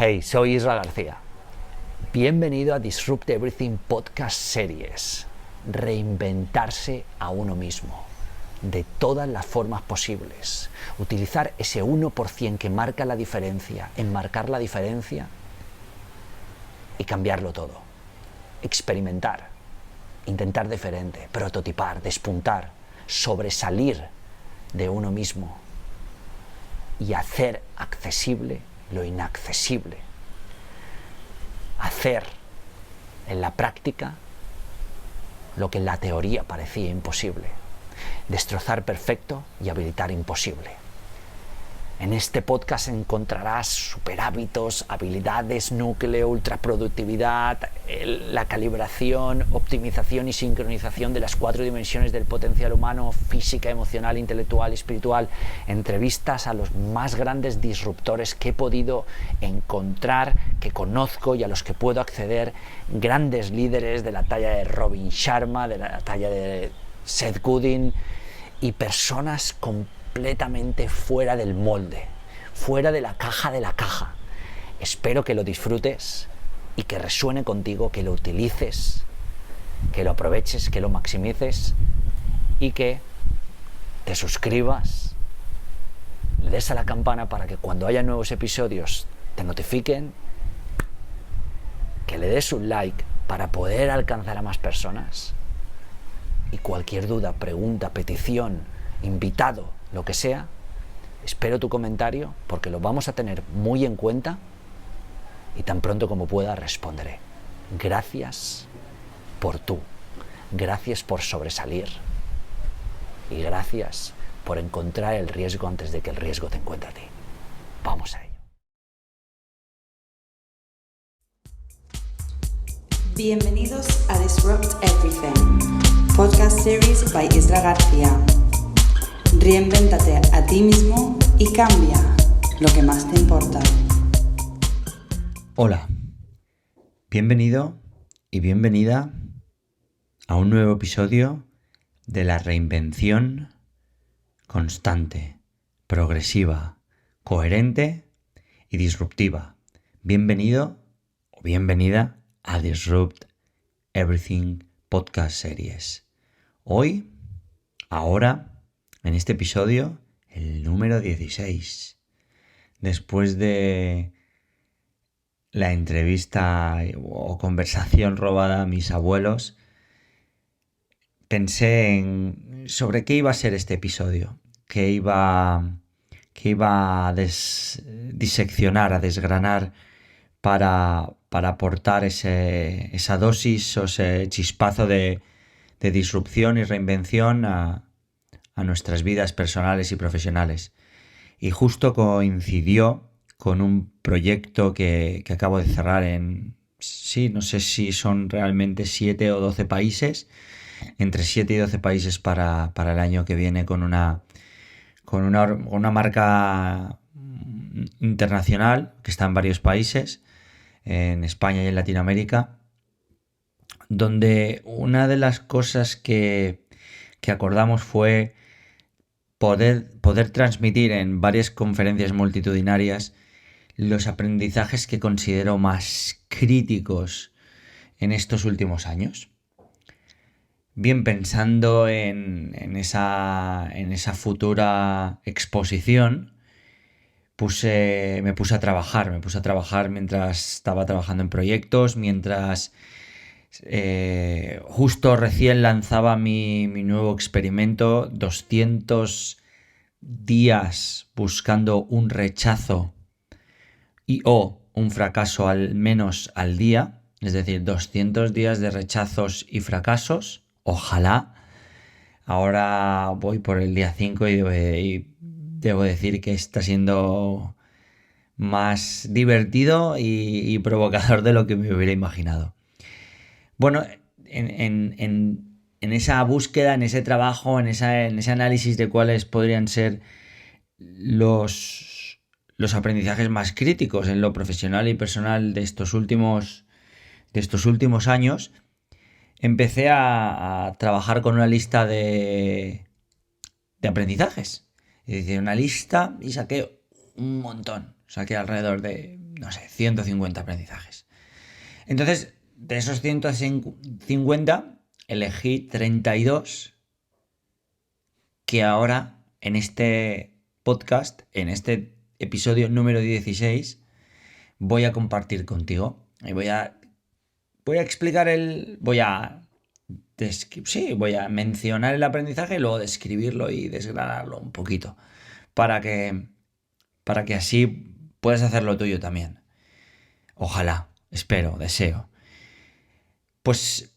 Hey, soy Isra García. Bienvenido a Disrupt Everything Podcast Series. Reinventarse a uno mismo, de todas las formas posibles. Utilizar ese 1% que marca la diferencia, enmarcar la diferencia y cambiarlo todo. Experimentar, intentar diferente, prototipar, despuntar, sobresalir de uno mismo y hacer accesible lo inaccesible. Hacer en la práctica lo que en la teoría parecía imposible. Destrozar perfecto y habilitar imposible. En este podcast encontrarás superhábitos, habilidades, núcleo, ultraproductividad, la calibración, optimización y sincronización de las 4 dimensiones del potencial humano: física, emocional, intelectual y espiritual. Entrevistas a los más grandes disruptores que he podido encontrar, que conozco y a los que puedo acceder. Grandes líderes de la talla de Robin Sharma, de la talla de Seth Godin, y personas completamente fuera del molde, fuera de la caja. Espero que lo disfrutes y que resuene contigo, que lo utilices, que lo aproveches, que lo maximices y que te suscribas, le des a la campana para que cuando haya nuevos episodios te notifiquen, que le des un like para poder alcanzar a más personas. Y cualquier duda, pregunta, petición, invitado, lo que sea, espero tu comentario porque lo vamos a tener muy en cuenta y tan pronto como pueda responderé. Gracias por tú, gracias por sobresalir y gracias por encontrar el riesgo antes de que el riesgo te encuentre a ti. Vamos a ello. Bienvenidos a Disrupt Everything, podcast series by Isra García. Reinvéntate a ti mismo y cambia lo que más te importa. Hola, bienvenido y bienvenida a un nuevo episodio de la reinvención constante, progresiva, coherente y disruptiva. Bienvenido o bienvenida a Disrupt Everything Podcast Series. Hoy, ahora, en este episodio, el número 16. Después de la entrevista o conversación robada a mis abuelos, pensé en sobre qué iba a ser este episodio, qué iba a diseccionar, a desgranar para aportar esa dosis o ese chispazo de disrupción y reinvención a nuestras vidas personales y profesionales. Y justo coincidió con un proyecto que acabo de cerrar en, no sé si son realmente 7 o 12 países, entre 7 y 12 países para el año que viene, con una marca internacional que está en varios países, en España y en Latinoamérica, donde una de las cosas que acordamos fue poder transmitir en varias conferencias multitudinarias los aprendizajes que considero más críticos en estos últimos años. Bien, pensando en esa futura exposición, me puse a trabajar mientras estaba trabajando en proyectos, mientras justo recién lanzaba mi nuevo experimento, 200 días buscando un rechazo o un fracaso al menos al día, es decir, 200 días de rechazos y fracasos, ojalá. Ahora voy por el día 5 y debo decir que está siendo más divertido y provocador de lo que me hubiera imaginado. Bueno, en esa búsqueda, en ese trabajo, en ese análisis de cuáles podrían ser los aprendizajes más críticos en lo profesional y personal de estos últimos años, empecé a trabajar con una lista de aprendizajes. Es decir, una lista, y saqué un montón. Saqué alrededor de, 150 aprendizajes. Entonces, de esos 150, elegí 32 que ahora, en este podcast, en este episodio número 16, voy a compartir contigo. Y voy a explicar voy a mencionar el aprendizaje y luego describirlo y desgranarlo un poquito para que así puedas hacer lo tuyo también. Ojalá, espero, deseo. Pues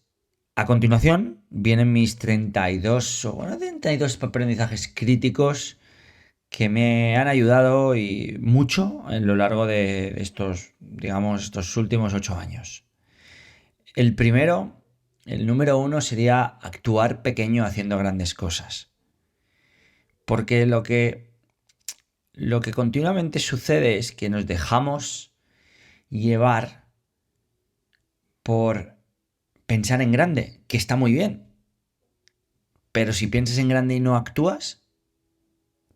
a continuación vienen mis 32 aprendizajes críticos que me han ayudado y mucho en lo largo de estos últimos 8 años. El primero, el número 1, sería actuar pequeño haciendo grandes cosas. Porque lo que continuamente sucede es que nos dejamos llevar por pensar en grande, que está muy bien. Pero si piensas en grande y no actúas,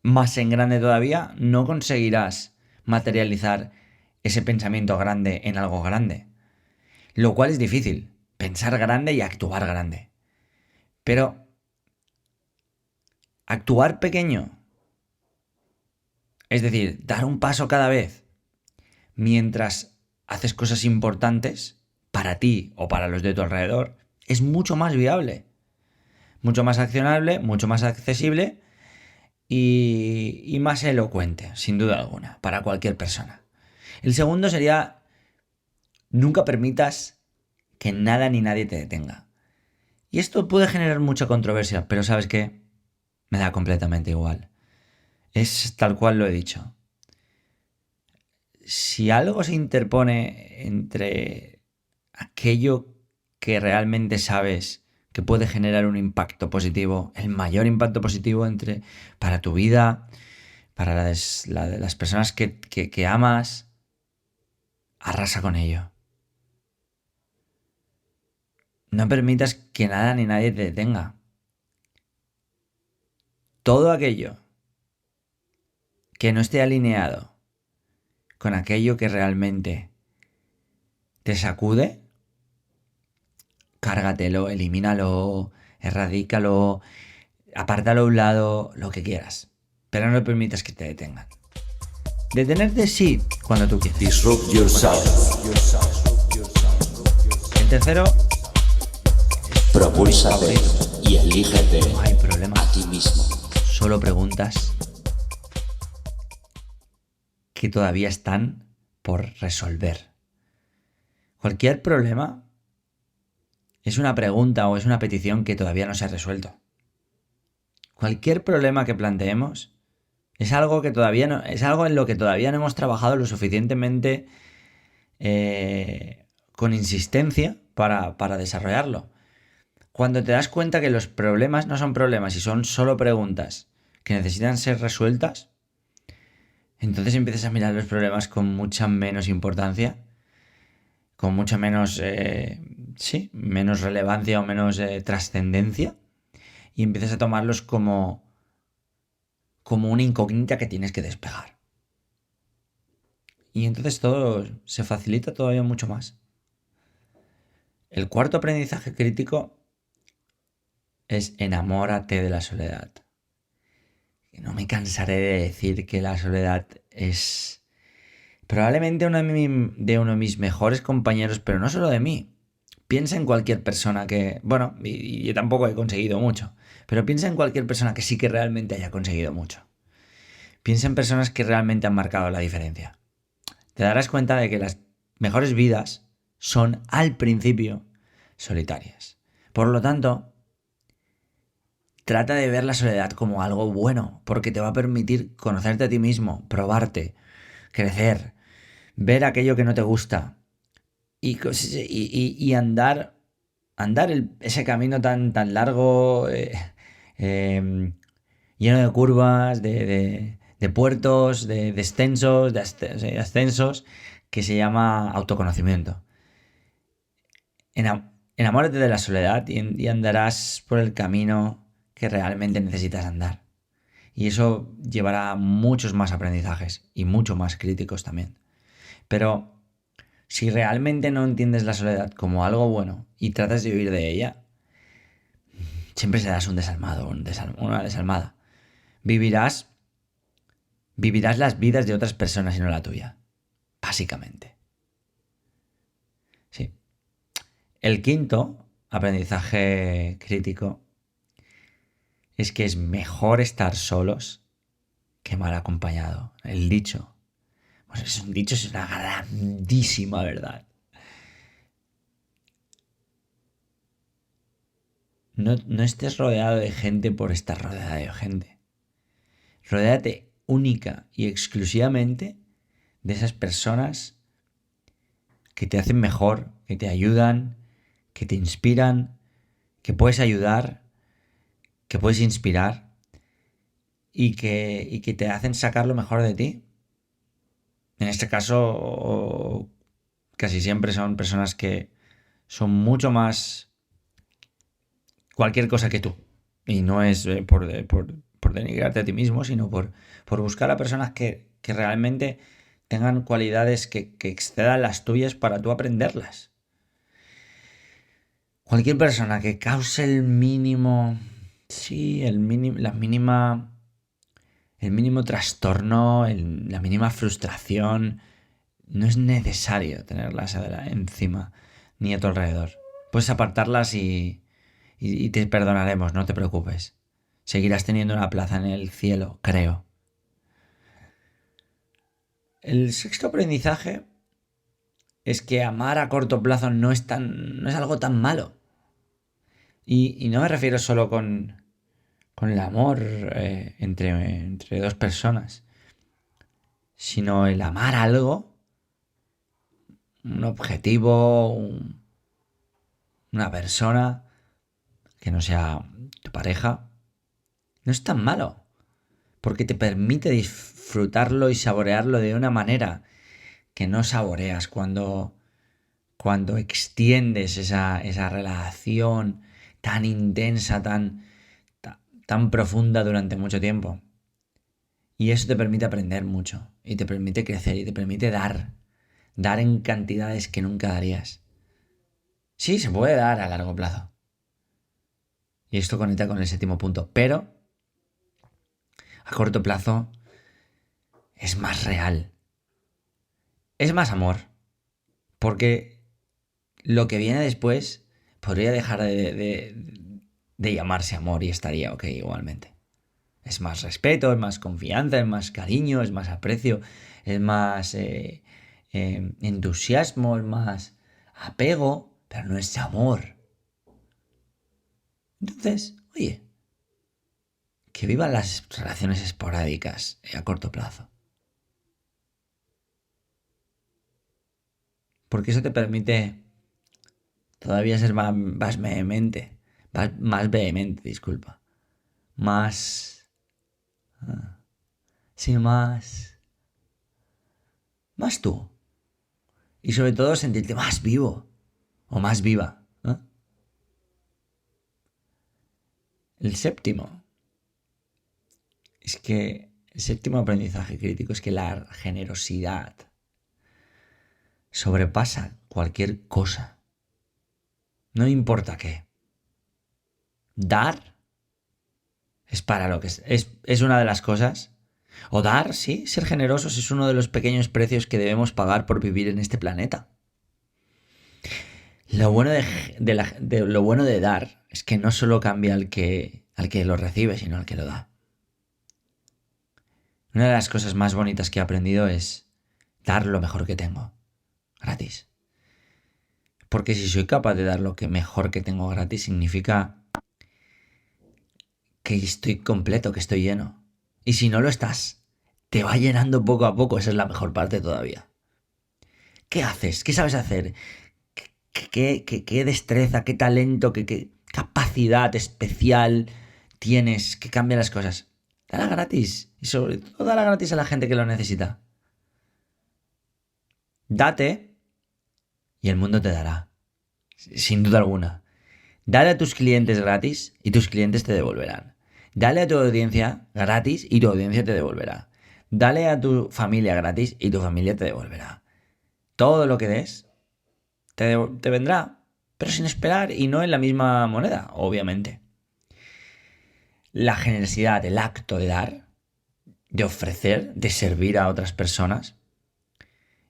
más en grande todavía, no conseguirás materializar ese pensamiento grande en algo grande. Lo cual es difícil, pensar grande y actuar grande. Pero actuar pequeño, es decir, dar un paso cada vez, mientras haces cosas importantes para ti o para los de tu alrededor, es mucho más viable, mucho más accionable, mucho más accesible y más elocuente, sin duda alguna, para cualquier persona. El segundo sería: nunca permitas que nada ni nadie te detenga. Y esto puede generar mucha controversia, pero ¿sabes qué? Me da completamente igual. Es tal cual lo he dicho. Si algo se interpone entre aquello que realmente sabes que puede generar un impacto positivo, el mayor impacto positivo para tu vida, para las personas que amas, arrasa con ello. No permitas que nada ni nadie te detenga. Todo aquello que no esté alineado con aquello que realmente te sacude, cárgatelo, elimínalo, erradícalo, apártalo a un lado, lo que quieras. Pero no permitas que te detengan. Detenerte sí, cuando tú quieras. Disrupt yourself. El tercero, Propúlsate y elígete no hay problema. a ti mismo. Solo preguntas que todavía están por resolver. Cualquier problema es una pregunta o es una petición que todavía no se ha resuelto. Cualquier problema que planteemos es algo en lo que todavía no hemos trabajado lo suficientemente con insistencia para desarrollarlo. Cuando te das cuenta que los problemas no son problemas y son solo preguntas que necesitan ser resueltas, entonces empiezas a mirar los problemas con mucha menos importancia, con mucha menos, menos relevancia o menos trascendencia, y empiezas a tomarlos como una incógnita que tienes que despejar. Y entonces todo se facilita todavía mucho más. El cuarto aprendizaje crítico es: enamórate de la soledad. No me cansaré de decir que la soledad es probablemente uno de mis mejores compañeros, pero no solo de mí. Piensa en cualquier persona y yo tampoco he conseguido mucho, pero piensa en cualquier persona que sí que realmente haya conseguido mucho. Piensa en personas que realmente han marcado la diferencia. Te darás cuenta de que las mejores vidas son, al principio, solitarias. Por lo tanto, trata de ver la soledad como algo bueno, porque te va a permitir conocerte a ti mismo, probarte, crecer, ver aquello que no te gusta y andar ese camino tan largo, lleno de curvas, de puertos, de descensos, de ascensos, que se llama autoconocimiento. Enamórate de la soledad y andarás por el camino que realmente necesitas andar. Y eso llevará a muchos más aprendizajes y mucho más críticos también. Pero si realmente no entiendes la soledad como algo bueno y tratas de huir de ella, siempre serás un desalmado, una desalmada. Vivirás las vidas de otras personas y no la tuya, básicamente. Sí. El quinto aprendizaje crítico es que es mejor estar solos que mal acompañado. El dicho. Pues es un dicho, es una grandísima verdad. No estés rodeado de gente por estar rodeado de gente. Rodéate única y exclusivamente de esas personas que te hacen mejor, que te ayudan, que te inspiran, que puedes ayudar, que puedes inspirar y que te hacen sacar lo mejor de ti. En este caso, casi siempre son personas que son mucho más cualquier cosa que tú. Y no es por denigrarte a ti mismo, sino por buscar a personas que realmente tengan cualidades que excedan las tuyas para tú aprenderlas. Cualquier persona que cause el mínimo trastorno, la mínima frustración, no es necesario tenerlas encima ni a tu alrededor. Puedes apartarlas y te perdonaremos, no te preocupes. Seguirás teniendo una plaza en el cielo, creo. El sexto aprendizaje es que amar a corto plazo no es algo tan malo. Y no me refiero solo con el amor entre dos personas, sino el amar algo, un objetivo, una persona que no sea tu pareja, no es tan malo, porque te permite disfrutarlo y saborearlo de una manera que no saboreas cuando extiendes esa relación tan intensa, tan profunda durante mucho tiempo. Y eso te permite aprender mucho, y te permite crecer, y te permite dar en cantidades que nunca darías. Sí, se puede dar a largo plazo. Y esto conecta con el séptimo punto, pero a corto plazo es más real. Es más amor, porque lo que viene después podría dejar de llamarse amor y estaría ok igualmente. Es más respeto, es más confianza, es más cariño, es más aprecio, es más entusiasmo, es más apego, pero no es amor. Entonces, oye, que vivan las relaciones esporádicas a corto plazo. Porque eso te permite todavía ser más vehemente, disculpa. Más tú. Y sobre todo sentirte más vivo o más viva. El séptimo aprendizaje crítico es que la generosidad sobrepasa cualquier cosa. No importa qué. Dar es para lo que es una de las cosas. O dar, sí, ser generosos es uno de los pequeños precios que debemos pagar por vivir en este planeta. Lo bueno lo bueno de dar es que no solo cambia al que lo recibe, sino al que lo da. Una de las cosas más bonitas que he aprendido es dar lo mejor que tengo, gratis. Porque si soy capaz de dar lo que mejor que tengo gratis, significa que estoy completo, que estoy lleno. Y si no lo estás, te va llenando poco a poco. Esa es la mejor parte todavía. ¿Qué haces? ¿Qué sabes hacer? ¿Qué destreza, qué talento, qué capacidad especial tienes que cambia las cosas? Dala gratis. Y sobre todo dala gratis a la gente que lo necesita. Date y el mundo te dará. Sin duda alguna. Dale a tus clientes gratis y tus clientes te devolverán. Dale a tu audiencia gratis y tu audiencia te devolverá. Dale a tu familia gratis y tu familia te devolverá. Todo lo que des te vendrá, pero sin esperar y no en la misma moneda, obviamente. La generosidad, el acto de dar, de ofrecer, de servir a otras personas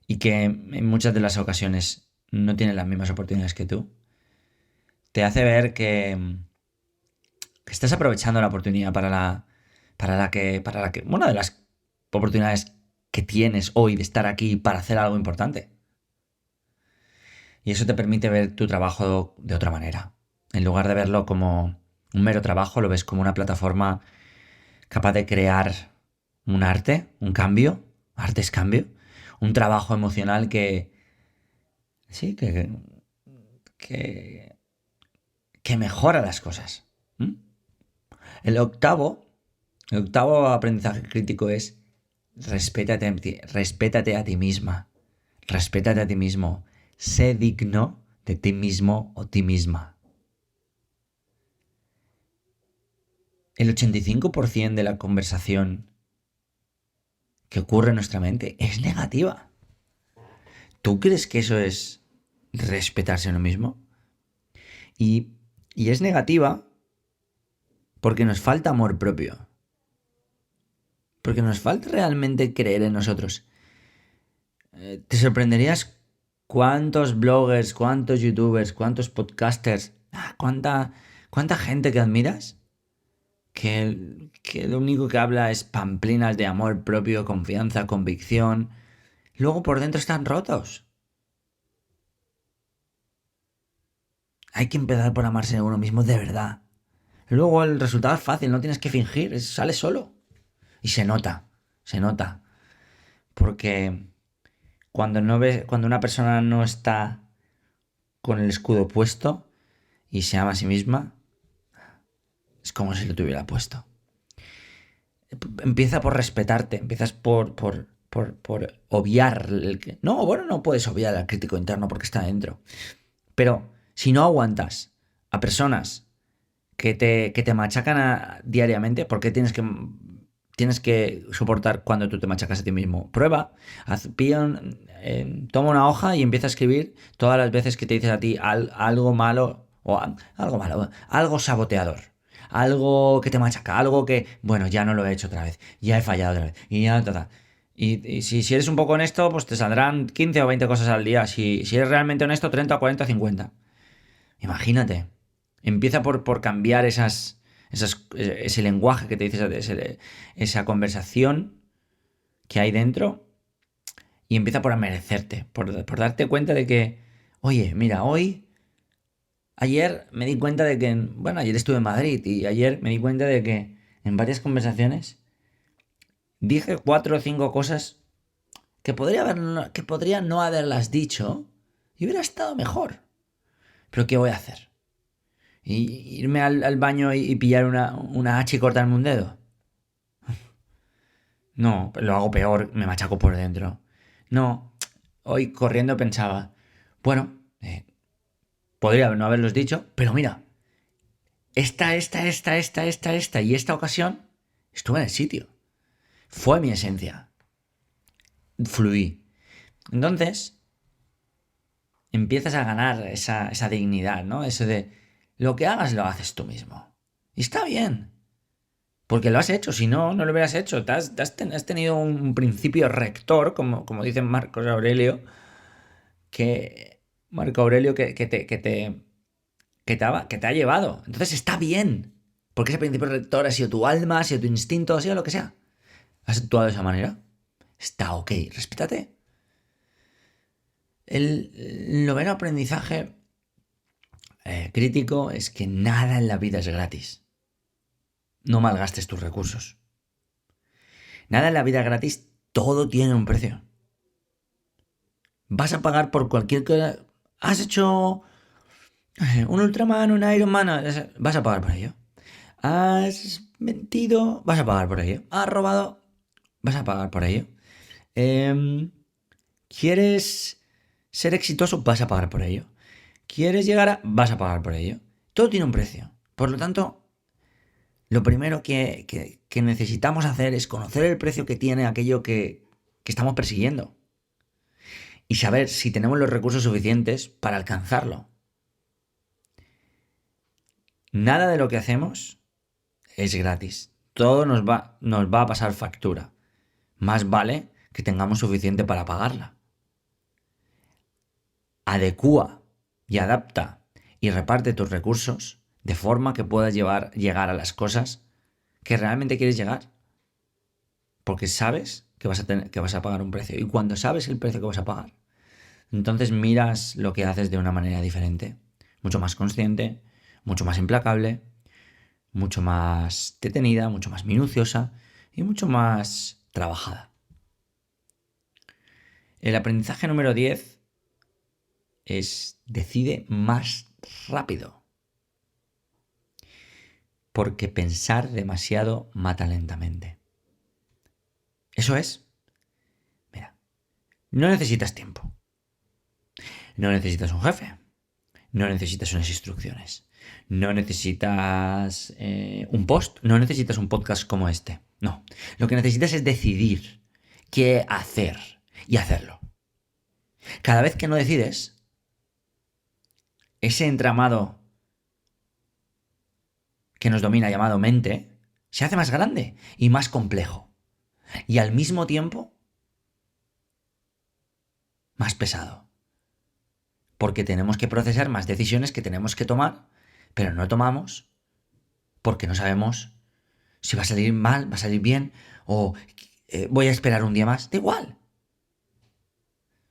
y que en muchas de las ocasiones no tienen las mismas oportunidades que tú, te hace ver que estás aprovechando la oportunidad para la que una de las oportunidades que tienes hoy de estar aquí para hacer algo importante. Y eso te permite ver tu trabajo de otra manera. En lugar de verlo como un mero trabajo, lo ves como una plataforma capaz de crear un arte, un cambio, arte es cambio, un trabajo emocional que mejora las cosas. El octavo aprendizaje crítico es respétate a ti misma, respétate a ti mismo, sé digno de ti mismo o ti misma. El 85% de la conversación que ocurre en nuestra mente es negativa. ¿Tú crees que eso es respetarse a uno mismo? Y es negativa porque nos falta amor propio. Porque nos falta realmente creer en nosotros. Te sorprenderías cuántos bloggers, cuántos youtubers, cuántos podcasters, cuánta gente que admiras que lo único que habla es pamplinas de amor propio, confianza, convicción. Luego por dentro están rotos. Hay que empezar por amarse a uno mismo de verdad. Luego el resultado es fácil, no tienes que fingir, sale solo. Y se nota. Porque cuando una persona no está con el escudo puesto y se ama a sí misma, es como si lo tuviera puesto. Empieza por respetarte, empiezas por obviar no puedes obviar al crítico interno porque está dentro. Pero si no aguantas a personas que te machacan diariamente, ¿por qué tienes que soportar cuando tú te machacas a ti mismo? Prueba, toma una hoja y empieza a escribir todas las veces que te dices a ti algo malo, algo saboteador, algo que te machaca, algo que, bueno, ya no lo he hecho otra vez, ya he fallado otra vez, y ya. Y si eres un poco honesto, pues te saldrán 15 o 20 cosas al día. Si eres realmente honesto, 30, 40, 50. Imagínate. Empieza por cambiar ese lenguaje que te dices, esa conversación que hay dentro, y empieza por merecerte, por darte cuenta de que, oye, mira, ayer me di cuenta de que, ayer estuve en Madrid y ayer me di cuenta de que en varias conversaciones dije 4 o 5 cosas que podría no haberlas dicho y hubiera estado mejor. Pero ¿qué voy a hacer? ¿Irme al baño y pillar una hacha y cortarme un dedo? No, lo hago peor, me machaco por dentro. No, hoy corriendo pensaba, podría no haberlos dicho, pero mira, esta y esta ocasión estuve en el sitio. Fue mi esencia. Fluí. Entonces, empiezas a ganar esa dignidad, ¿no? Eso de lo que hagas lo haces tú mismo. Y está bien. Porque lo has hecho, si no lo hubieras hecho. Has tenido un principio rector, como dice Marco Aurelio, que te ha llevado. Entonces está bien. Porque ese principio rector ha sido tu alma, ha sido tu instinto, ha sido lo que sea. ¿Has actuado de esa manera? Está ok, respétate. El noveno aprendizaje crítico es que nada en la vida es gratis. No malgastes tus recursos. Nada en la vida es gratis, todo tiene un precio. Vas a pagar por cualquier cosa. Has hecho un Ultraman, un Iron Man, vas a pagar por ello. Has mentido, vas a pagar por ello. Has robado, vas a pagar por ello. ¿Quieres ser exitoso? Vas a pagar por ello. ¿Quieres llegar a...? Vas a pagar por ello. Todo tiene un precio. Por lo tanto, lo primero que necesitamos hacer es conocer el precio que tiene aquello que estamos persiguiendo y saber si tenemos los recursos suficientes para alcanzarlo. Nada de lo que hacemos es gratis. Todo nos va a pasar factura. Más vale que tengamos suficiente para pagarla. Adecúa y adapta y reparte tus recursos de forma que puedas llegar a las cosas que realmente quieres llegar. Porque sabes que vas a pagar un precio. Y cuando sabes el precio que vas a pagar, entonces miras lo que haces de una manera diferente, mucho más consciente, mucho más implacable, mucho más detenida, mucho más minuciosa y mucho más trabajada. El aprendizaje número 10 es decide más rápido. Porque pensar demasiado mata lentamente. Eso es. Mira, no necesitas tiempo. No necesitas un jefe. No necesitas unas instrucciones. No necesitas un post. No necesitas un podcast como este. No. Lo que necesitas es decidir qué hacer y hacerlo. Cada vez que no decides, ese entramado que nos domina llamado mente se hace más grande y más complejo. Y al mismo tiempo, más pesado. Porque tenemos que procesar más decisiones que tenemos que tomar, pero no tomamos porque no sabemos si va a salir mal, va a salir bien, o voy a esperar un día más. Da igual.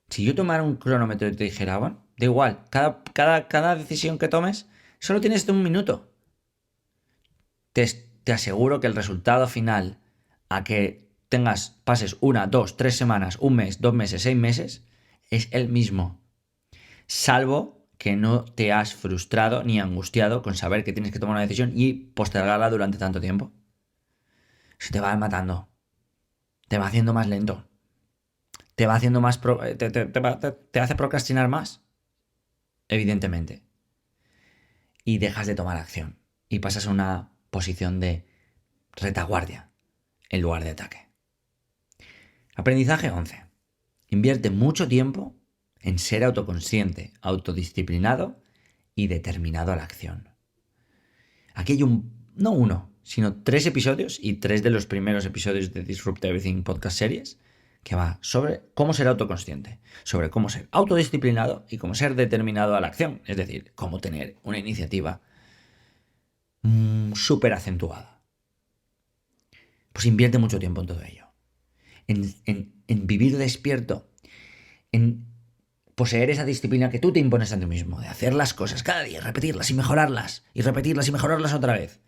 Si yo tomara un cronómetro y te dijera, bueno, da igual, cada decisión que tomes, solo tienes un minuto. Te aseguro que el resultado final a que pases 1, 2, 3 semanas, 1 mes, 2 meses, 6 meses, es el mismo. Salvo que no te has frustrado ni angustiado con saber que tienes que tomar una decisión y postergarla durante tanto tiempo. Se te va matando. Te va haciendo más lento. Te va haciendo más... te hace procrastinar más. Evidentemente. Y dejas de tomar acción. Y pasas a una posición de retaguardia en lugar de ataque. Aprendizaje 11. Invierte mucho tiempo en ser autoconsciente, autodisciplinado y determinado a la acción. Aquí hay no uno, sino 3 episodios y 3 de los primeros episodios de Disrupt Everything Podcast Series que va sobre cómo ser autoconsciente, sobre cómo ser autodisciplinado y cómo ser determinado a la acción, es decir, cómo tener una iniciativa súper acentuada. Pues invierte mucho tiempo en todo ello. En vivir despierto, en poseer esa disciplina que tú te impones a ti mismo, de hacer las cosas cada día, repetirlas y mejorarlas otra vez,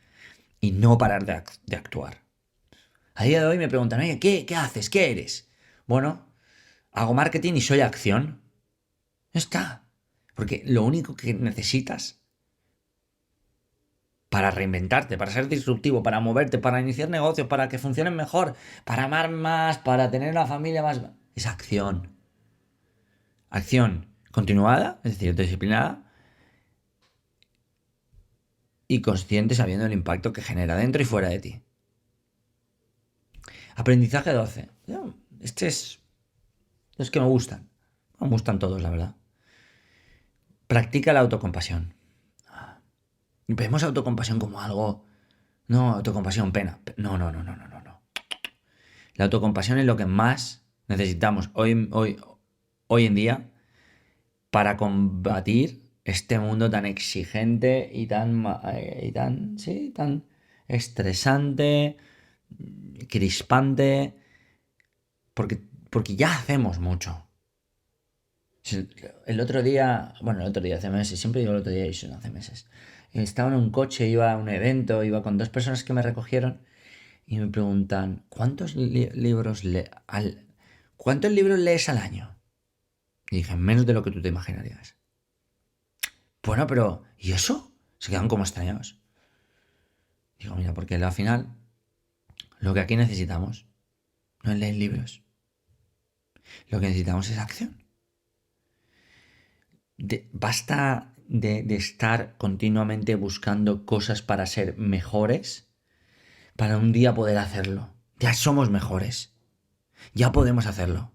y no parar de actuar. A día de hoy me preguntan, oye, ¿qué haces? ¿Qué eres? Bueno, hago marketing y soy acción. Ya está. Porque lo único que necesitas para reinventarte, para ser disruptivo, para moverte, para iniciar negocios, para que funcionen mejor, para amar más, para tener una familia más, es acción. Acción continuada, es decir, disciplinada y consciente sabiendo el impacto que genera dentro y fuera de ti. Aprendizaje 12. Es que me gustan. Me gustan todos, la verdad. Practica la autocompasión. Vemos autocompasión como algo... No, autocompasión, pena. No. La autocompasión es lo que más necesitamos hoy en día para combatir este mundo tan exigente y tan estresante, crispante, porque ya hacemos mucho. El otro día, hace meses, siempre digo el otro día y son hace meses, estaba en un coche, iba a un evento, iba con 2 personas que me recogieron y me preguntan, ¿cuántos libros lees al año? Y dije, menos de lo que tú te imaginarías. Bueno, pero ¿y eso? Se quedan como extrañados. Digo, mira, porque al final lo que aquí necesitamos no es leer libros. Lo que necesitamos es acción. Basta de estar continuamente buscando cosas para ser mejores para un día poder hacerlo. Ya somos mejores. Ya podemos hacerlo.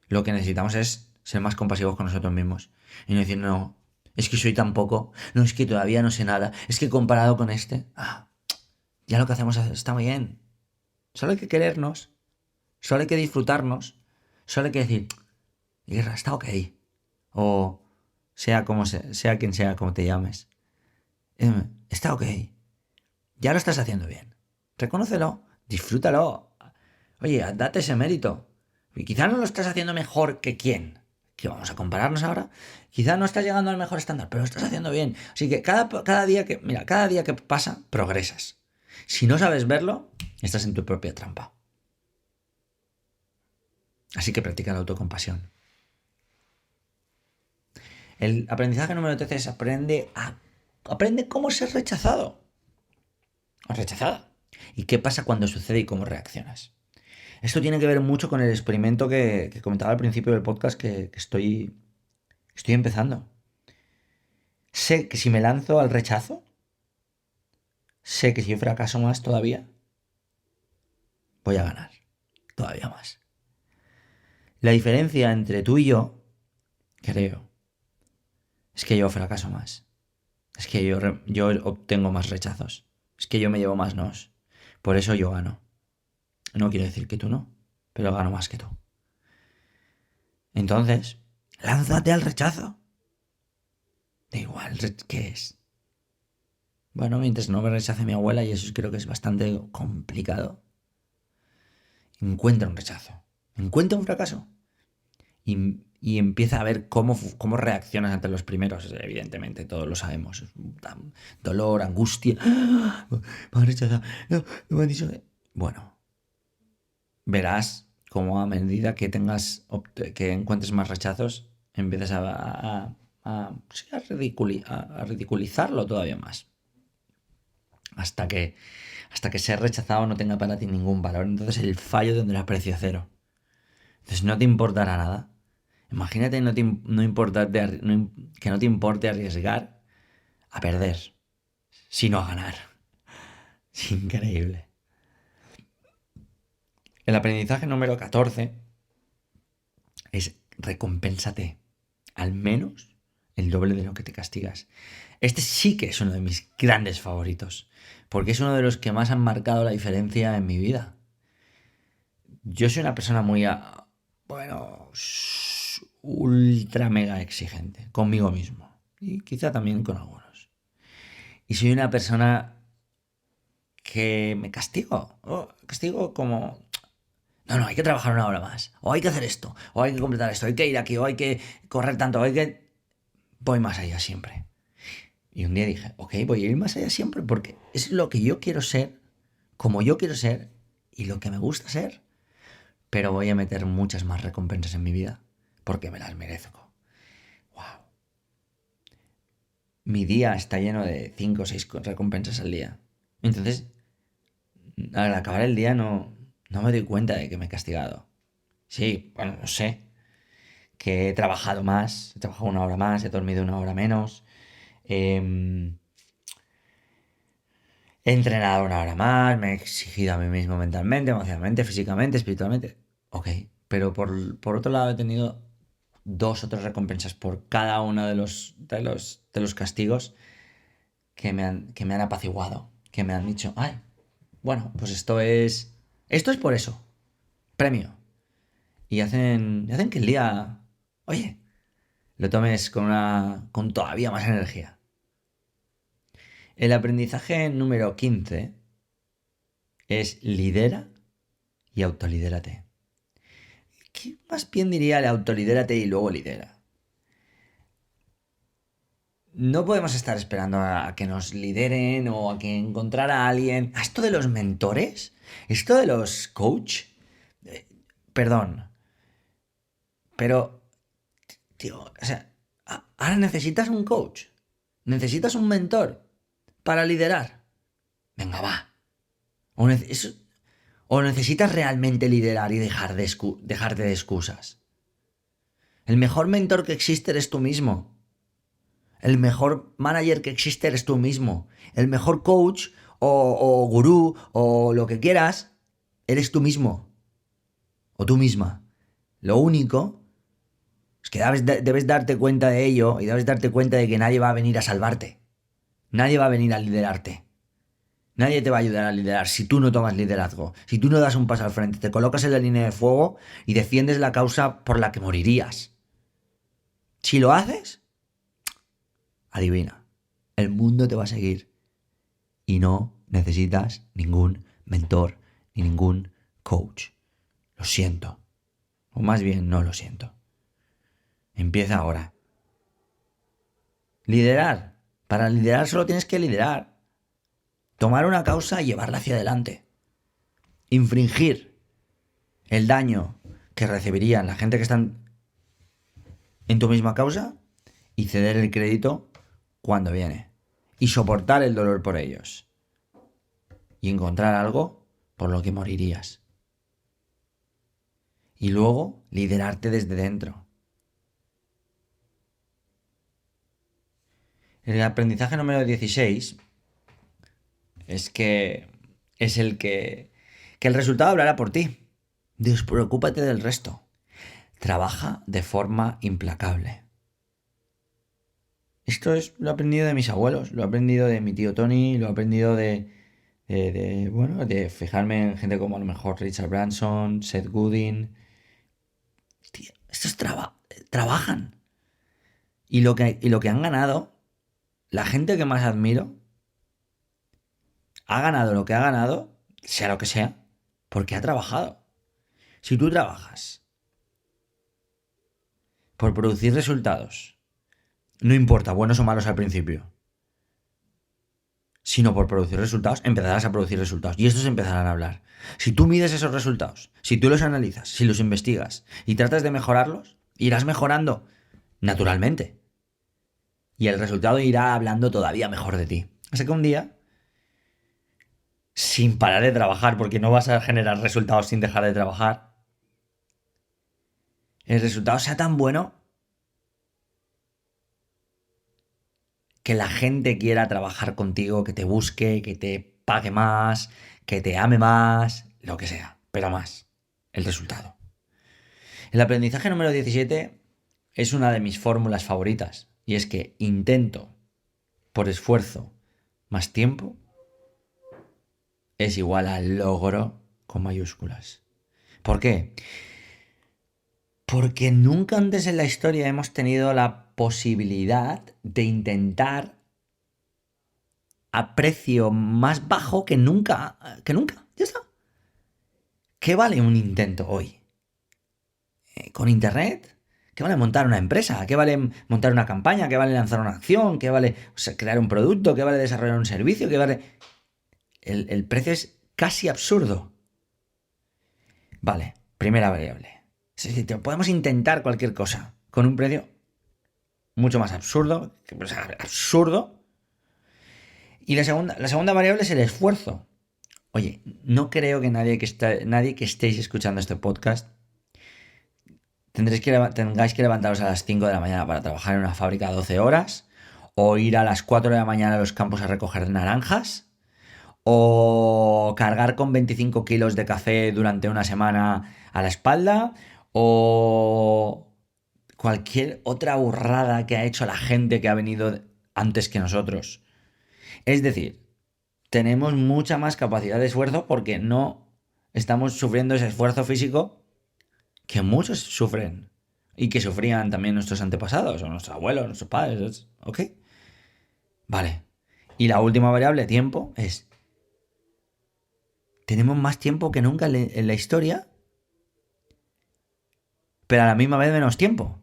Lo que necesitamos es ser más compasivos con nosotros mismos. Y no decir, no, es que soy tan poco. No, es que todavía no sé nada. Es que comparado con este, ya lo que hacemos está muy bien. Solo hay que querernos. Solo hay que disfrutarnos. Solo hay que decir, Irra, está ok. O sea quien sea como te llames. Está ok. Ya lo estás haciendo bien. Reconócelo. Disfrútalo. Oye, date ese mérito. Y quizá no lo estás haciendo mejor que quién. ¿Que vamos a compararnos ahora? Quizá no estás llegando al mejor estándar, pero lo estás haciendo bien. Así que cada día que pasa, progresas. Si no sabes verlo, estás en tu propia trampa. Así que practica la autocompasión. El aprendizaje número 13 es aprende cómo ser rechazado o rechazada. ¿Y qué pasa cuando sucede y cómo reaccionas? Esto tiene que ver mucho con el experimento que comentaba al principio del podcast que estoy empezando. Sé que si me lanzo al rechazo, sé que si yo fracaso más todavía, voy a ganar todavía más. La diferencia entre tú y yo, creo, es que yo fracaso más. Es que yo obtengo más rechazos. Es que yo me llevo más nos. Por eso yo gano. No quiero decir que tú no, pero gano más que tú. Entonces, lánzate al rechazo. Da igual qué es. Bueno, mientras no me rechace mi abuela, y eso creo que es bastante complicado. Encuentra un rechazo. Encuentra un fracaso. Y empieza a ver cómo reaccionas ante los primeros. Evidentemente, todos lo sabemos. Dolor, angustia. Me han rechazado. No, me han dicho. Bueno, verás cómo a medida que encuentres más rechazos, empiezas a ridiculizarlo todavía más. Hasta que ser rechazado no tenga para ti ningún valor. Entonces el fallo tendrá precio cero. Entonces no te importará nada. Imagínate que no te importe arriesgar a perder, sino a ganar. Es increíble. El aprendizaje número 14 es recompénsate al menos el doble de lo que te castigas. Este sí que es uno de mis grandes favoritos, porque es uno de los que más han marcado la diferencia en mi vida. Yo soy una persona muy, ultra mega exigente conmigo mismo y quizá también con algunos. Y soy una persona que me castigo como... No, hay que trabajar una hora más, o hay que hacer esto, o hay que completar esto, hay que ir aquí, o hay que correr tanto, voy más allá siempre. Y un día dije, ok, voy a ir más allá siempre porque es lo que yo quiero ser, como yo quiero ser y lo que me gusta ser. Pero voy a meter muchas más recompensas en mi vida porque me las merezco. ¡Wow! Mi día está lleno de 5 o 6 recompensas al día. Entonces, al acabar el día no me doy cuenta de que me he castigado. Sí, bueno, no sé. Que he trabajado más, he trabajado 1 hora más, he dormido 1 hora menos. He entrenado 1 hora más, me he exigido a mí mismo mentalmente, emocionalmente, físicamente, espiritualmente. Ok, pero por otro lado he tenido 2 o 3 recompensas por cada uno de los castigos que me han apaciguado, que me han dicho, ay, bueno, pues esto es por eso, premio. Y hacen que el día, oye, lo tomes con todavía más energía. El aprendizaje número 15 es lidera y autolidérate. ¿Qué más bien diría el autolidérate y luego lidera? No podemos estar esperando a que nos lideren o a que encontrar a alguien. Esto de los mentores, esto de los coach, perdón, pero, tío, o sea, ahora necesitas un coach, necesitas un mentor para liderar. Venga, va. O necesitas realmente liderar y dejarte de excusas. El mejor mentor que existe eres tú mismo. El mejor manager que existe eres tú mismo. El mejor coach o gurú o lo que quieras, eres tú mismo o tú misma. Lo único es que debes darte cuenta de ello y debes darte cuenta de que nadie va a venir a salvarte. Nadie va a venir a liderarte. Nadie te va a ayudar a liderar si tú no tomas liderazgo, si tú no das un paso al frente, te colocas en la línea de fuego y defiendes la causa por la que morirías. Si lo haces, adivina, el mundo te va a seguir y no necesitas ningún mentor ni ningún coach. Lo siento. O más bien, no lo siento. Empieza ahora. Liderar. Para liderar solo tienes que liderar. Tomar una causa y llevarla hacia adelante. Infringir el daño que recibirían la gente que están en tu misma causa y ceder el crédito cuando viene. Y soportar el dolor por ellos. Y encontrar algo por lo que morirías. Y luego liderarte desde dentro. El aprendizaje número 16 es que el resultado hablará por ti. Despreocúpate del resto. Trabaja de forma implacable. Esto lo he aprendido de mis abuelos, lo he aprendido de mi tío Tony, lo he aprendido de fijarme en gente como a lo mejor Richard Branson, Seth Godin. Tío, estos trabajan. Y lo que han ganado, la gente que más admiro, ha ganado lo que ha ganado, sea lo que sea, porque ha trabajado. Si tú trabajas por producir resultados, no importa buenos o malos al principio, sino por producir resultados, empezarás a producir resultados y estos empezarán a hablar. Si tú mides esos resultados, si tú los analizas, si los investigas y tratas de mejorarlos, irás mejorando naturalmente. Y el resultado irá hablando todavía mejor de ti. Así que un día, sin parar de trabajar, porque no vas a generar resultados sin dejar de trabajar, el resultado sea tan bueno que la gente quiera trabajar contigo, que te busque, que te pague más, que te ame más, lo que sea, pero más, el resultado. El aprendizaje número 17 es una de mis fórmulas favoritas, y es que intento por esfuerzo más tiempo es igual a logro con mayúsculas. ¿Por qué? Porque nunca antes en la historia hemos tenido la posibilidad de intentar a precio más bajo que nunca. Ya está. ¿Qué vale un intento hoy? ¿Con internet? ¿Qué vale montar una empresa? ¿Qué vale montar una campaña? ¿Qué vale lanzar una acción? ¿Qué vale crear un producto? ¿Qué vale desarrollar un servicio? ¿Qué vale? El precio es casi absurdo. Vale, primera variable. Es decir, podemos intentar cualquier cosa con un precio mucho más absurdo. Absurdo. Y la segunda variable es el esfuerzo. Oye, no creo que nadie que estéis escuchando este podcast tengáis que levantaros a las 5 de la mañana para trabajar en una fábrica 12 horas, o ir a las 4 de la mañana a los campos a recoger naranjas, o cargar con 25 kilos de café durante una semana a la espalda, o cualquier otra burrada que ha hecho la gente que ha venido antes que nosotros. Es decir, tenemos mucha más capacidad de esfuerzo porque no estamos sufriendo ese esfuerzo físico que muchos sufren y que sufrían también nuestros antepasados o nuestros abuelos, nuestros padres. ¿Ok? Vale. Y la última variable, tiempo, es... Tenemos más tiempo que nunca en la historia, pero a la misma vez menos tiempo.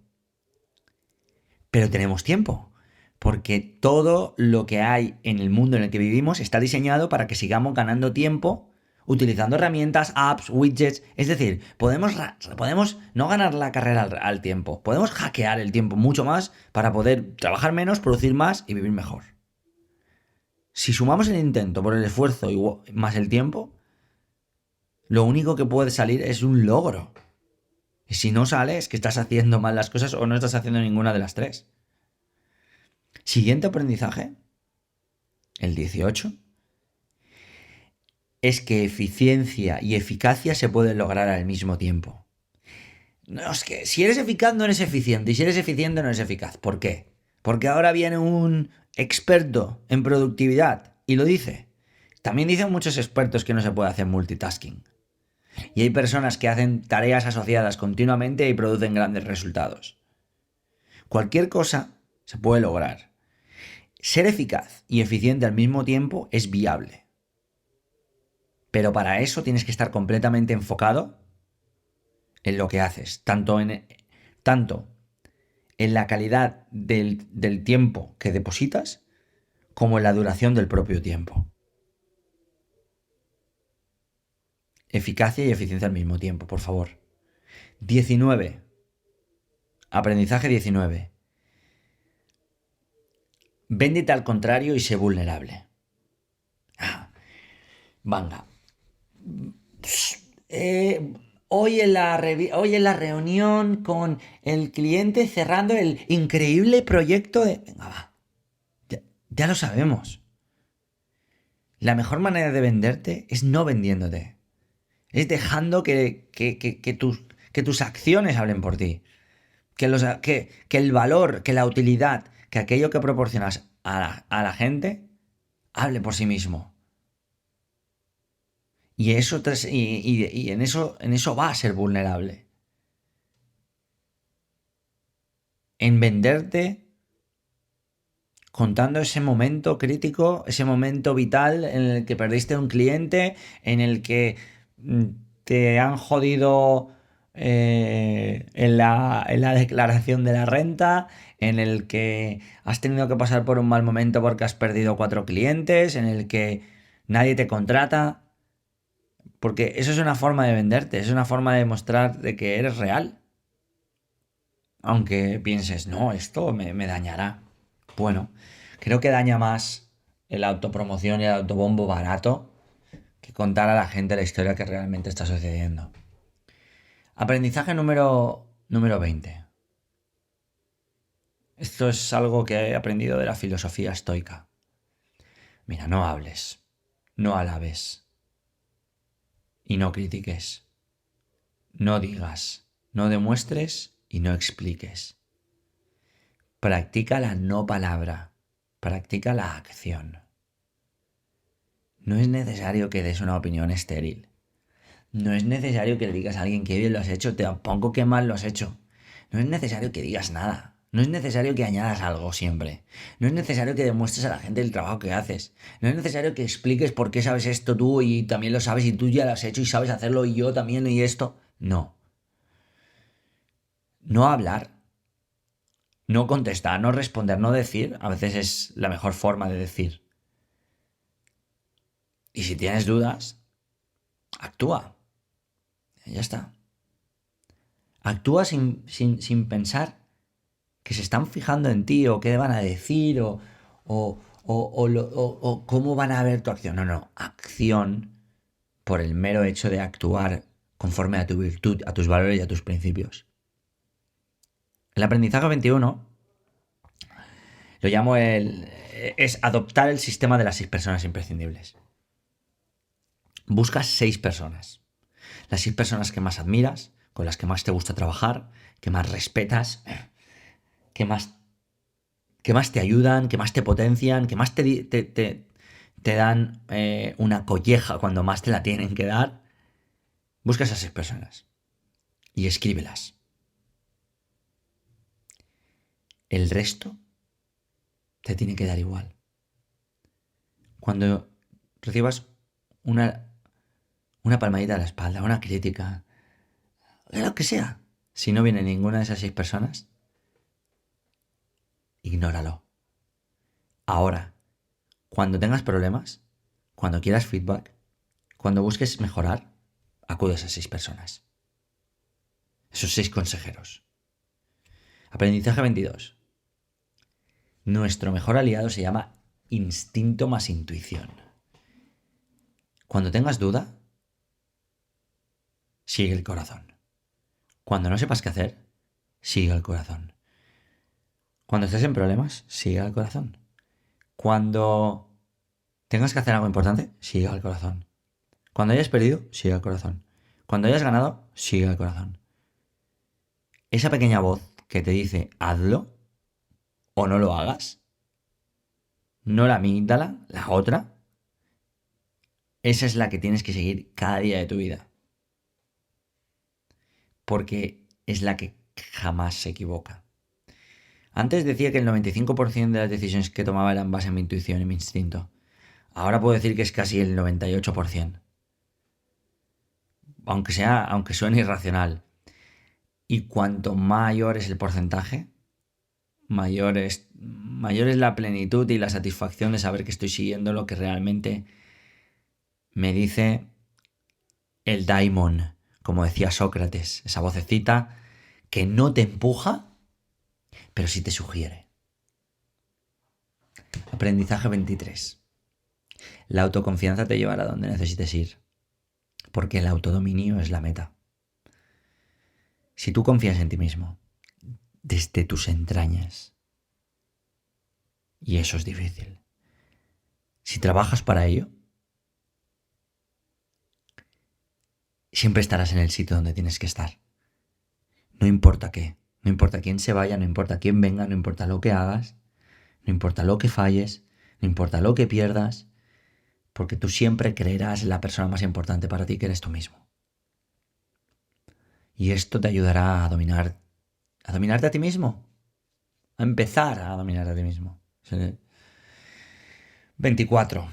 Pero tenemos tiempo, porque todo lo que hay en el mundo en el que vivimos está diseñado para que sigamos ganando tiempo utilizando herramientas, apps, widgets. Es decir, podemos no ganar la carrera al tiempo, podemos hackear el tiempo mucho más para poder trabajar menos, producir más y vivir mejor. Si sumamos el intento por el esfuerzo más el tiempo, lo único que puede salir es un logro. Y si no sale, es que estás haciendo mal las cosas o no estás haciendo ninguna de las tres. Siguiente aprendizaje, el 18, es que eficiencia y eficacia se pueden lograr al mismo tiempo. No, es que si eres eficaz no eres eficiente y si eres eficiente no eres eficaz. ¿Por qué? Porque ahora viene un experto en productividad y lo dice. También dicen muchos expertos que no se puede hacer multitasking. Y hay personas que hacen tareas asociadas continuamente y producen grandes resultados. Cualquier cosa se puede lograr. Ser eficaz y eficiente al mismo tiempo es viable. Pero para eso tienes que estar completamente enfocado en lo que haces, tanto en la calidad del tiempo que depositas como en la duración del propio tiempo. Eficacia y eficiencia al mismo tiempo, por favor. 19. Aprendizaje 19. Véndete al contrario y sé vulnerable. Venga. Hoy en la reunión con el cliente cerrando el increíble proyecto de... Venga, va. Ya lo sabemos. La mejor manera de venderte es no vendiéndote. Es dejando que tus acciones hablen por ti. Que el valor, que la utilidad, que aquello que proporcionas a la gente hable por sí mismo. Y en eso va a ser vulnerable. En venderte contando ese momento crítico, ese momento vital en el que perdiste a un cliente, en el que te han jodido en la declaración de la renta, en el que has tenido que pasar por un mal momento porque has perdido 4 clientes, en el que nadie te contrata. Porque eso es una forma de venderte, es una forma de demostrar de que eres real. Aunque pienses, no, esto me dañará. Bueno, creo que daña más la autopromoción y el autobombo barato que contar a la gente la historia que realmente está sucediendo. Aprendizaje número 20. Esto es algo que he aprendido de la filosofía estoica. Mira, no hables, no alabes y no critiques. No digas, no demuestres y no expliques. Practica la no palabra, practica la acción. No es necesario que des una opinión estéril. No es necesario que le digas a alguien que bien lo has hecho, tampoco que mal lo has hecho. No es necesario que digas nada. No es necesario que añadas algo siempre. No es necesario que demuestres a la gente el trabajo que haces. No es necesario que expliques por qué sabes esto tú y también lo sabes y tú ya lo has hecho y sabes hacerlo y yo también y esto. No. No hablar, no contestar, no responder, no decir, a veces es la mejor forma de decir. Y si tienes dudas, actúa. Ya está. Actúa sin pensar que se están fijando en ti o qué van a decir o cómo van a ver tu acción. No. Acción por el mero hecho de actuar conforme a tu virtud, a tus valores y a tus principios. El aprendizaje 21 lo llamo es adoptar el sistema de las 6 personas imprescindibles. Buscas 6 personas. Las 6 personas que más admiras, con las que más te gusta trabajar, que más respetas, que más te ayudan, que más te potencian, que más te dan una colleja cuando más te la tienen que dar. Busca esas 6 personas y escríbelas. El resto te tiene que dar igual. Cuando recibas una palmadita a la espalda, una crítica, lo que sea, si no viene ninguna de esas 6 personas, ignóralo. Ahora, cuando tengas problemas, cuando quieras feedback, cuando busques mejorar, acude a esas 6 personas. Esos 6 consejeros. Aprendizaje 22. Nuestro mejor aliado se llama instinto más intuición. Cuando tengas duda, sigue el corazón. Cuando no sepas qué hacer, sigue el corazón. Cuando estés en problemas, sigue al corazón. Cuando tengas que hacer algo importante, sigue al corazón. Cuando hayas perdido, sigue al corazón. Cuando hayas ganado, sigue al corazón. Esa pequeña voz que te dice hazlo o no lo hagas, no la amígdala, la otra, esa es la que tienes que seguir cada día de tu vida. Porque es la que jamás se equivoca. Antes decía que el 95% de las decisiones que tomaba eran en base a mi intuición y mi instinto. Ahora puedo decir que es casi el 98%. Aunque suene irracional. Y cuanto mayor es el porcentaje, mayor es la plenitud y la satisfacción de saber que estoy siguiendo lo que realmente me dice el daimon, como decía Sócrates, esa vocecita que no te empuja, pero sí te sugiere. Aprendizaje 23. La autoconfianza te llevará donde necesites ir, porque el autodominio es la meta. Si tú confías en ti mismo, desde tus entrañas, y eso es difícil, si trabajas para ello, siempre estarás en el sitio donde tienes que estar. No importa qué, no importa quién se vaya, no importa quién venga, no importa lo que hagas, no importa lo que falles, no importa lo que pierdas, porque tú siempre creerás en la persona más importante para ti, que eres tú mismo. Y esto te ayudará a dominarte a ti mismo, a empezar a dominarte a ti mismo. 24.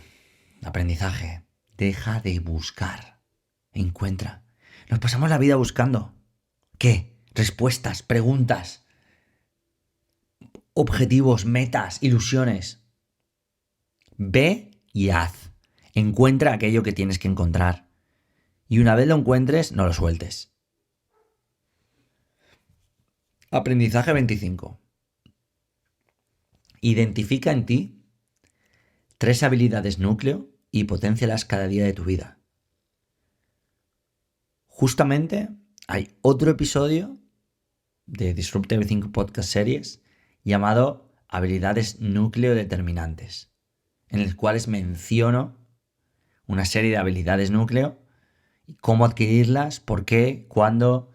Aprendizaje. Deja de buscar. Encuentra. Nos pasamos la vida buscando. ¿Qué? Respuestas, preguntas, objetivos, metas, ilusiones. Ve y haz. Encuentra aquello que tienes que encontrar. Y una vez lo encuentres, no lo sueltes. Aprendizaje 25. Identifica en ti 3 habilidades núcleo y poténcialas cada día de tu vida. Justamente hay otro episodio de Disrupt Everything Podcast Series llamado Habilidades núcleo determinantes, en el cual menciono una serie de habilidades núcleo, cómo adquirirlas, por qué, cuándo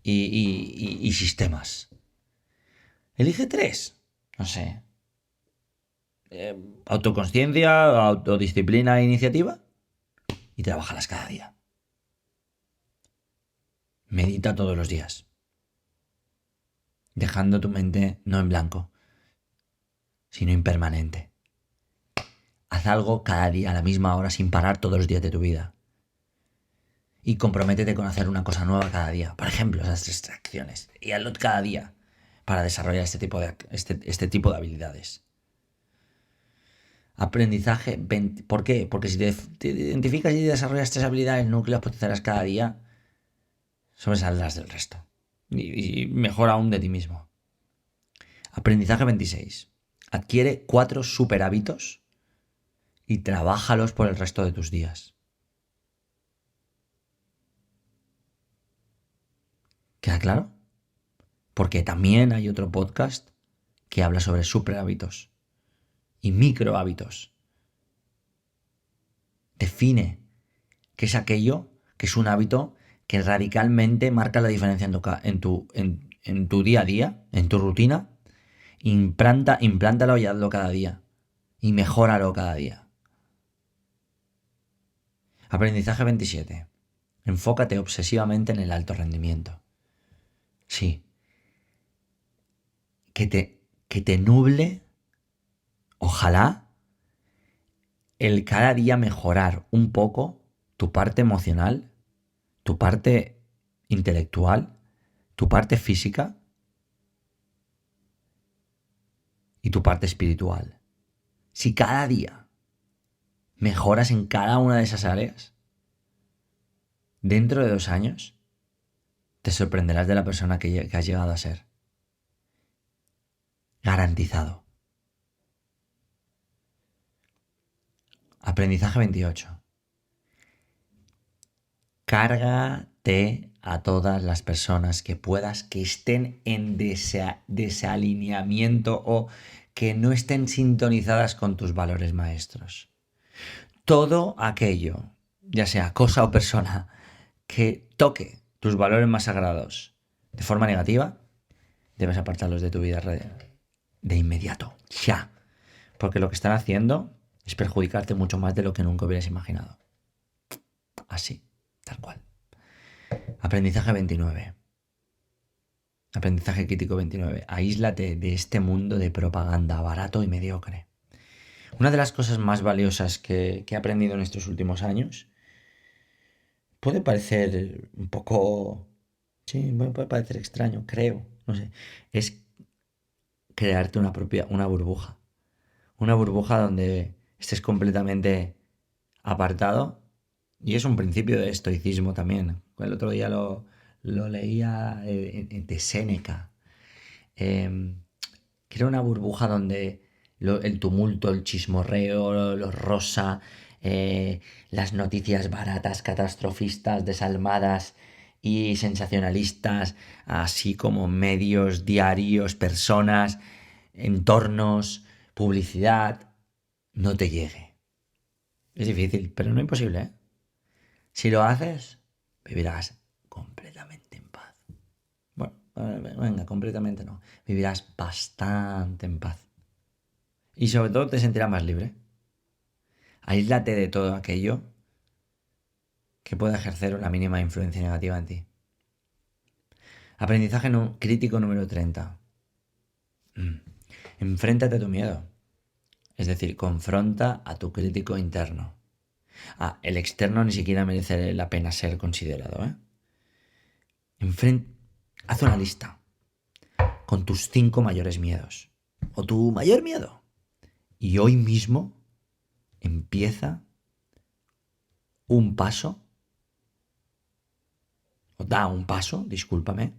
y sistemas. Elige 3. No sé. Autoconsciencia, autodisciplina e iniciativa. Y trabájalas cada día. Medita todos los días. Dejando tu mente no en blanco, sino impermanente. Haz algo cada día a la misma hora sin parar todos los días de tu vida. Y comprométete con hacer una cosa nueva cada día. Por ejemplo, esas 3 acciones. Y hazlo cada día para desarrollar este tipo de habilidades. Aprendizaje 20. ¿Por qué? Porque si te identificas y desarrollas 3 habilidades núcleos potenciales cada día, sobresaldrás del resto. Y mejor aún de ti mismo. Aprendizaje 26. Adquiere 4 super hábitos y trabájalos por el resto de tus días. ¿Queda claro? Porque también hay otro podcast que habla sobre super hábitos y micro hábitos. Define qué es aquello que es un hábito que radicalmente marca la diferencia en tu día a día, en tu rutina. Implántalo y hazlo cada día. Y mejóralo cada día. Aprendizaje 27. Enfócate obsesivamente en el alto rendimiento. Sí. Que te nuble, ojalá, el cada día mejorar un poco tu parte emocional, tu parte intelectual, tu parte física y tu parte espiritual. Si cada día mejoras en cada una de esas áreas, dentro de 2 años te sorprenderás de la persona que has llegado a ser. Garantizado. Aprendizaje 28. Cárgate a todas las personas que puedas que estén en desalineamiento o que no estén sintonizadas con tus valores maestros. Todo aquello ya sea cosa o persona, que toque tus valores más sagrados de forma negativa, debes apartarlos de tu vida de inmediato, ya. Porque lo que están haciendo es perjudicarte mucho más de lo que nunca hubieras imaginado. Así, tal cual. Aprendizaje 29. Aprendizaje crítico 29. Aíslate de este mundo de propaganda barato y mediocre. Una de las cosas más valiosas que he aprendido en estos últimos años puede parecer un poco... Sí, puede parecer extraño, creo, no sé. Es crearte una burbuja. Una burbuja donde estés completamente apartado. Y es un principio de estoicismo también. El otro día lo leía de Séneca. Crea una burbuja donde el tumulto, el chismorreo, lo rosa, las noticias baratas, catastrofistas, desalmadas y sensacionalistas, así como medios, diarios, personas, entornos, publicidad, no te llegue. Es difícil, pero no imposible, ¿eh? Si lo haces, vivirás completamente en paz. Bueno, venga, completamente no. Vivirás bastante en paz. Y sobre todo te sentirás más libre. Aíslate de todo aquello que pueda ejercer una mínima influencia negativa en ti. Aprendizaje crítico número 30. Enfréntate a tu miedo. Es decir, confronta a tu crítico interno. El externo ni siquiera merece la pena ser considerado, ¿eh? Haz una lista con tus 5 mayores miedos. O tu mayor miedo. Y hoy mismo empieza un paso. O da un paso, discúlpame,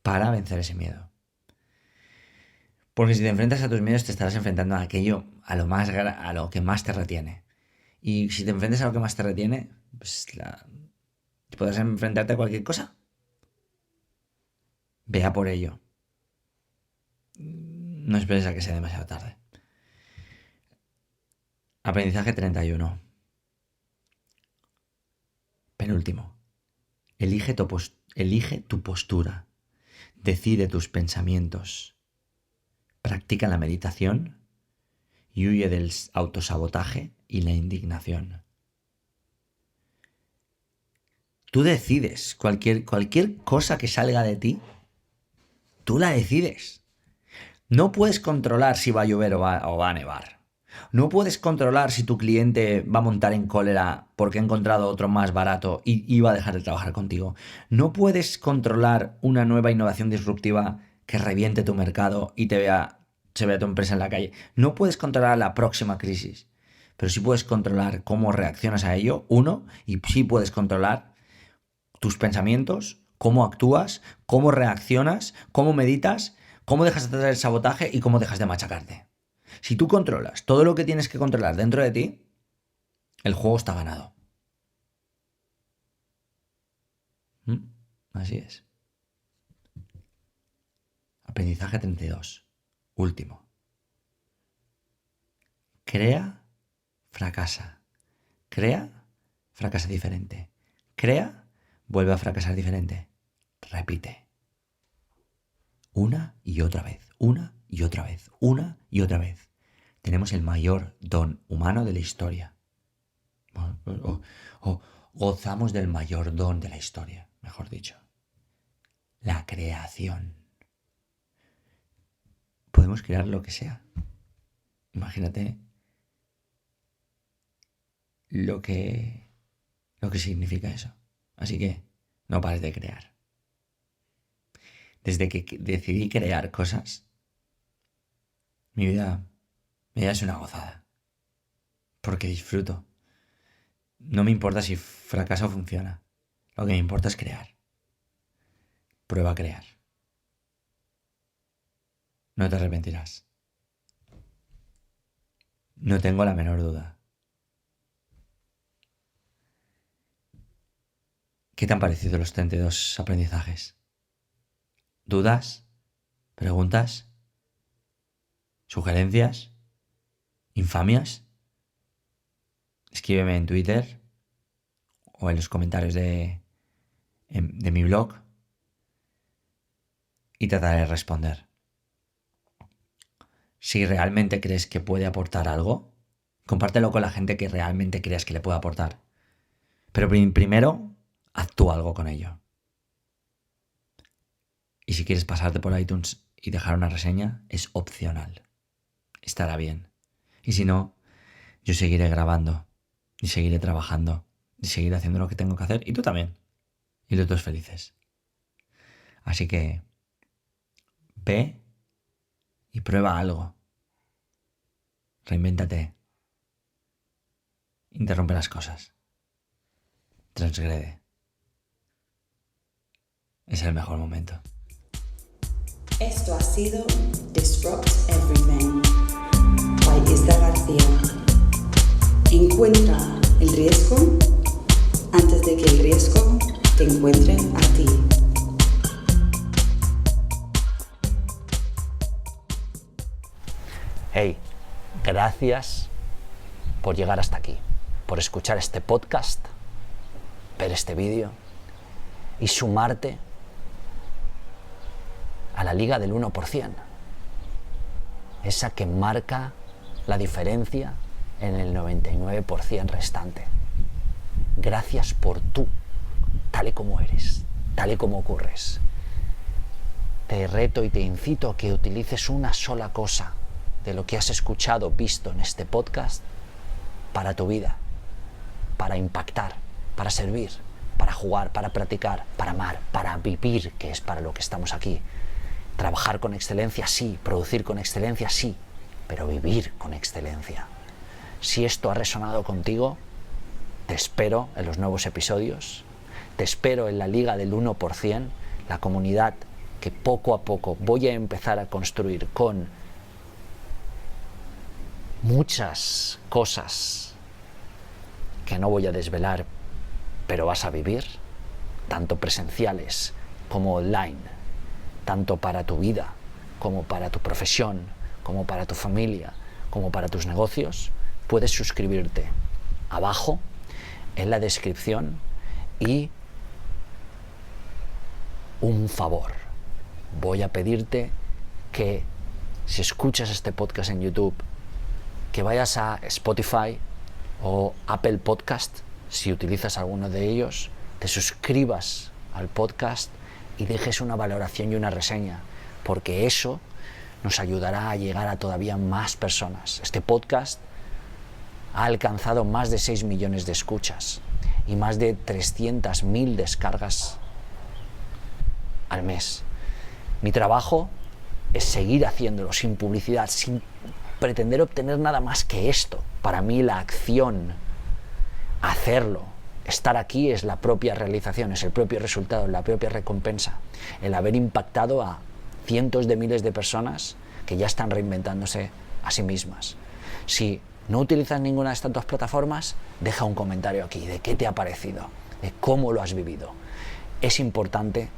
para vencer ese miedo. Porque si te enfrentas a tus miedos, te estarás enfrentando a aquello, a lo que más te retiene. Y si te enfrentas a lo que más te retiene, pues podrás enfrentarte a cualquier cosa. Vea por ello. No esperes a que sea demasiado tarde. Aprendizaje 31. Penúltimo. Elige tu postura. Decide tus pensamientos. Practica la meditación y huye del autosabotaje y la indignación. Tú decides cualquier cosa que salga de ti, tú la decides. No puedes controlar si va a llover o va a nevar. No puedes controlar si tu cliente va a montar en cólera porque ha encontrado otro más barato y va a dejar de trabajar contigo. No puedes controlar una nueva innovación disruptiva que reviente tu mercado y se vea tu empresa en la calle. No puedes controlar la próxima crisis, pero sí puedes controlar cómo reaccionas a ello, y sí puedes controlar tus pensamientos, cómo actúas, cómo reaccionas, cómo meditas, cómo dejas de hacer el sabotaje y cómo dejas de machacarte. Si tú controlas todo lo que tienes que controlar dentro de ti, el juego está ganado. Así es. Aprendizaje 32. Último. Crea, fracasa. Crea, fracasa diferente. Crea, vuelve a fracasar diferente. Repite. Una y otra vez. Una y otra vez. Una y otra vez. Tenemos el mayor don humano de la historia. O gozamos del mayor don de la historia, mejor dicho. La creación. Podemos crear lo que sea. Imagínate lo que significa eso. Así que no pares de crear. Desde que decidí crear cosas, mi vida es una gozada. Porque disfruto. No me importa si fracasa o funciona. Lo que me importa es crear. Prueba a crear. No te arrepentirás. No tengo la menor duda. ¿Qué te han parecido los 32 aprendizajes? ¿Dudas? ¿Preguntas? ¿Sugerencias? ¿Infamias? escríbeme en Twitter o en los comentarios de mi blog y trataré de responder. Si realmente crees que puede aportar algo, compártelo con la gente que realmente creas que le puede aportar. Pero primero, actúa algo con ello. Y si quieres pasarte por iTunes y dejar una reseña, es opcional. Estará bien. Y si no, yo seguiré grabando y seguiré trabajando y seguiré haciendo lo que tengo que hacer. Y tú también. Y los dos felices. Así que ve y prueba algo. Reinvéntate. Interrumpe las cosas. Transgrede. Es el mejor momento. Esto ha sido Disrupt Everything by Isla García. Encuentra el riesgo antes de que el riesgo te encuentre a ti. Hey, gracias por llegar hasta aquí, por escuchar este podcast, ver este vídeo y sumarte a la liga del 1%, esa que marca la diferencia en el 99% restante. Gracias por tú, tal y como eres, tal y como ocurres. Te reto y te incito a que utilices una sola cosa de lo que has escuchado, visto en este podcast para tu vida, para impactar, para servir, para jugar, para practicar, para amar, para vivir, que es para lo que estamos aquí. Trabajar con excelencia, sí. Producir con excelencia, sí. Pero vivir con excelencia. Si esto ha resonado contigo, te espero en los nuevos episodios. Te espero en la Liga del 1%, la comunidad que poco a poco voy a empezar a construir con muchas cosas que no voy a desvelar, pero vas a vivir, tanto presenciales como online, tanto para tu vida, como para tu profesión, como para tu familia, como para tus negocios. Puedes suscribirte abajo en la descripción. Y un favor, voy a pedirte que si escuchas este podcast en YouTube, que vayas a Spotify o Apple Podcast, si utilizas alguno de ellos, te suscribas al podcast y dejes una valoración y una reseña, porque eso nos ayudará a llegar a todavía más personas. Este podcast ha alcanzado más de 6 millones de escuchas y más de 300.000 descargas al mes. Mi trabajo es seguir haciéndolo sin publicidad, sin pretender obtener nada más que esto. Para mí la acción, hacerlo, estar aquí es la propia realización, es el propio resultado, la propia recompensa. El haber impactado a cientos de miles de personas que ya están reinventándose a sí mismas. Si no utilizas ninguna de estas dos plataformas, deja un comentario aquí de qué te ha parecido, de cómo lo has vivido. Es importante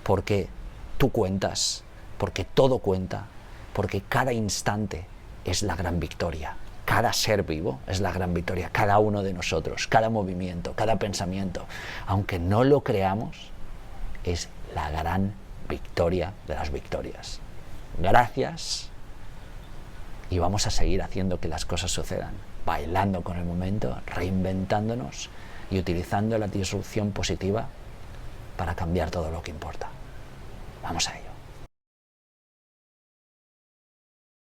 porque tú cuentas, porque todo cuenta, porque cada instante es la gran victoria. Cada ser vivo es la gran victoria, cada uno de nosotros, cada movimiento, cada pensamiento, aunque no lo creamos, es la gran victoria de las victorias. Gracias, y vamos a seguir haciendo que las cosas sucedan, bailando con el momento, reinventándonos y utilizando la disrupción positiva para cambiar todo lo que importa. Vamos a ello.